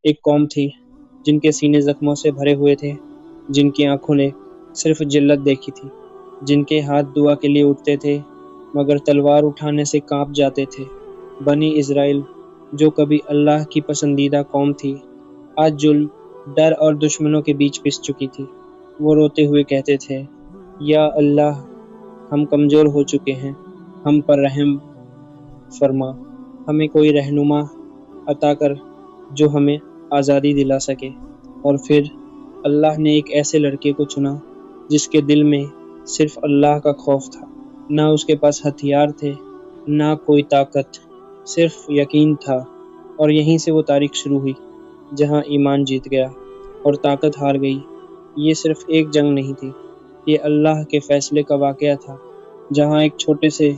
ایک قوم تھی جن کے سینے زخموں سے بھرے ہوئے تھے، جن کی آنکھوں نے صرف ذلت دیکھی تھی، جن کے ہاتھ دعا کے لیے اٹھتے تھے مگر تلوار اٹھانے سے کانپ جاتے تھے۔ بنی اسرائیل جو کبھی اللہ کی پسندیدہ قوم تھی، آج ظلم، ڈر اور دشمنوں کے بیچ پس چکی تھی۔ وہ روتے ہوئے کہتے تھے، یا اللہ، ہم کمزور ہو چکے ہیں، ہم پر رحم فرما، ہمیں کوئی رہنما عطا کر جو ہمیں آزادی دلا سکے۔ اور پھر اللہ نے ایک ایسے لڑکے کو چنا جس کے دل میں صرف اللہ کا خوف تھا، نہ اس کے پاس ہتھیار تھے، نہ کوئی طاقت، صرف یقین تھا۔ اور یہیں سے وہ تاریخ شروع ہوئی جہاں ایمان جیت گیا اور طاقت ہار گئی۔ یہ صرف ایک جنگ نہیں تھی، یہ اللہ کے فیصلے کا واقعہ تھا، جہاں ایک چھوٹے سے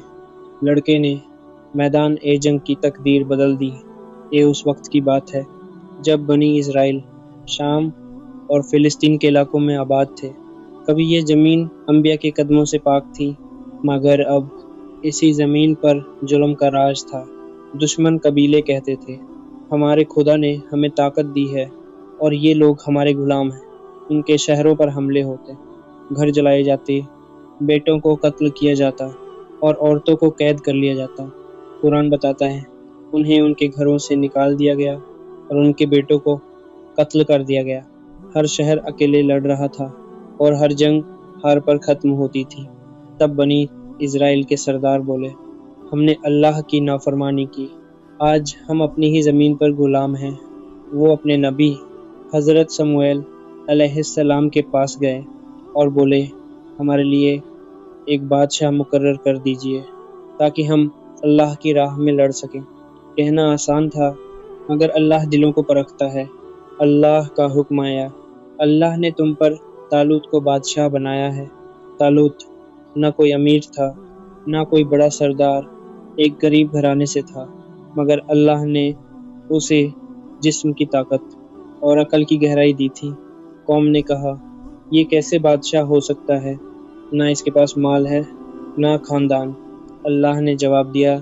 لڑکے نے میدان جنگ کی تقدیر بدل دی۔ یہ اس وقت کی بات ہے جب بنی اسرائیل شام اور فلسطین کے علاقوں میں آباد تھے۔ کبھی یہ زمین انبیاء کے قدموں سے پاک تھی، مگر اب اسی زمین پر ظلم کا راج تھا۔ دشمن قبیلے کہتے تھے، ہمارے خدا نے ہمیں طاقت دی ہے اور یہ لوگ ہمارے غلام ہیں۔ ان کے شہروں پر حملے ہوتے، گھر جلائے جاتے، بیٹوں کو قتل کیا جاتا اور عورتوں کو قید کر لیا جاتا۔ قرآن بتاتا ہے، انہیں ان کے گھروں سے نکال دیا گیا اور ان کے بیٹوں کو قتل کر دیا گیا۔ ہر شہر اکیلے لڑ رہا تھا اور ہر جنگ ہار پر ختم ہوتی تھی۔ تب بنی اسرائیل کے سردار بولے، ہم نے اللہ کی نافرمانی کی، آج ہم اپنی ہی زمین پر غلام ہیں۔ وہ اپنے نبی حضرت سموئیل علیہ السلام کے پاس گئے اور بولے، ہمارے لیے ایک بادشاہ مقرر کر دیجئے تاکہ ہم اللہ کی راہ میں لڑ سکیں۔ کہنا آسان تھا، مگر اللہ دلوں کو پرکھتا ہے۔ اللہ کا حکم آیا، اللہ نے تم پر طالوت کو بادشاہ بنایا ہے۔ طالوت نہ کوئی امیر تھا، نہ کوئی بڑا سردار، ایک غریب گھرانے سے تھا، مگر اللہ نے اسے جسم کی طاقت اور عقل کی گہرائی دی تھی۔ قوم نے کہا، یہ کیسے بادشاہ ہو سکتا ہے؟ نہ اس کے پاس مال ہے، نہ خاندان۔ اللہ نے جواب دیا،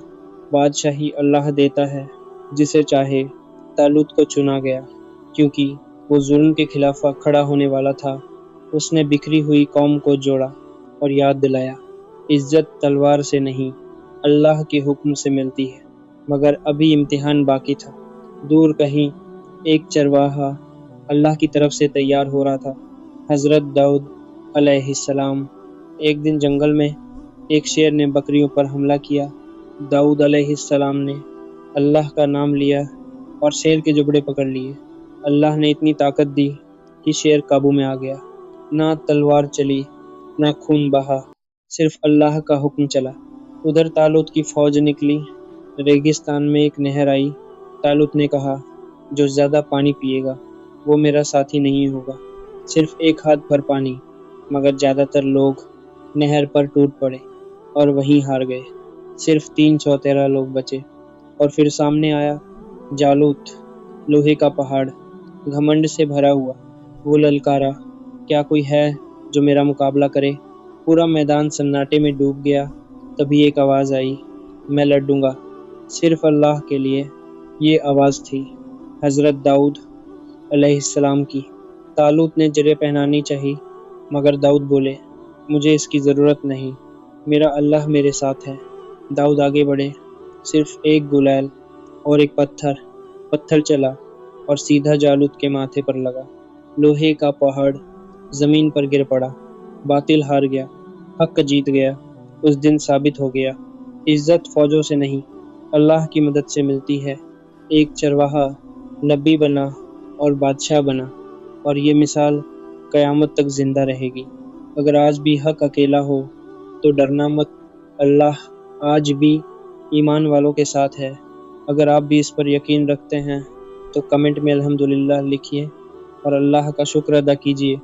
بادشاہی اللہ دیتا ہے جسے چاہے۔ طالوت کو چنا گیا کیونکہ وہ ظلم کے خلاف کھڑا ہونے والا تھا۔ اس نے بکھری ہوئی قوم کو جوڑا اور یاد دلایا، عزت تلوار سے نہیں، اللہ کے حکم سے ملتی ہے۔ مگر ابھی امتحان باقی تھا۔ دور کہیں ایک چرواہا اللہ کی طرف سے تیار ہو رہا تھا، حضرت داؤد علیہ السلام۔ ایک دن جنگل میں ایک شیر نے بکریوں پر حملہ کیا۔ داؤد علیہ السلام نے اللہ کا نام لیا اور شیر کے جبڑے پکڑ لیے۔ اللہ نے اتنی طاقت دی کہ شیر قابو میں آ گیا۔ نہ تلوار چلی، نہ خون بہا، صرف اللہ کا حکم چلا۔ ادھر طالوت کی فوج نکلی، ریگستان میں ایک نہر آئی۔ طالوت نے کہا، جو زیادہ پانی پیے گا وہ میرا ساتھی نہیں ہوگا۔ صرف ایک ہاتھ بھر پانی، مگر زیادہ تر لوگ نہر پر ٹوٹ پڑے اور وہیں ہار گئے۔ صرف 313 لوگ بچے۔ اور پھر سامنے آیا جالوت، لوہے کا پہاڑ، گھمنڈ سے بھرا ہوا۔ وہ للکارا، کیا کوئی ہے جو میرا مقابلہ کرے؟ پورا میدان سناٹے میں ڈوب گیا۔ تبھی ایک آواز آئی، میں لڑوں گا صرف اللہ کے لیے۔ یہ آواز تھی حضرت داؤد علیہ السلام کی۔ طالوت نے جرے پہنانی چاہی، مگر داؤد بولے، مجھے اس کی ضرورت نہیں، میرا اللہ میرے ساتھ ہے۔ داؤد آگے بڑھے، صرف ایک گلیل اور ایک پتھر چلا اور سیدھا جالوت کے ماتھے پر لگا۔ لوہے کا پہاڑ زمین پر گر پڑا۔ باطل ہار گیا، حق جیت گیا۔ اس دن ثابت ہو گیا، عزت فوجوں سے نہیں، اللہ کی مدد سے ملتی ہے۔ ایک چرواہا نبی بنا اور بادشاہ بنا، اور یہ مثال قیامت تک زندہ رہے گی۔ اگر آج بھی حق اکیلا ہو تو ڈرنا مت، اللہ آج بھی ایمان والوں کے ساتھ ہے۔ اگر آپ بھی اس پر یقین رکھتے ہیں تو کمنٹ میں الحمدللہ لکھیے اور اللہ کا شکر ادا کیجیے۔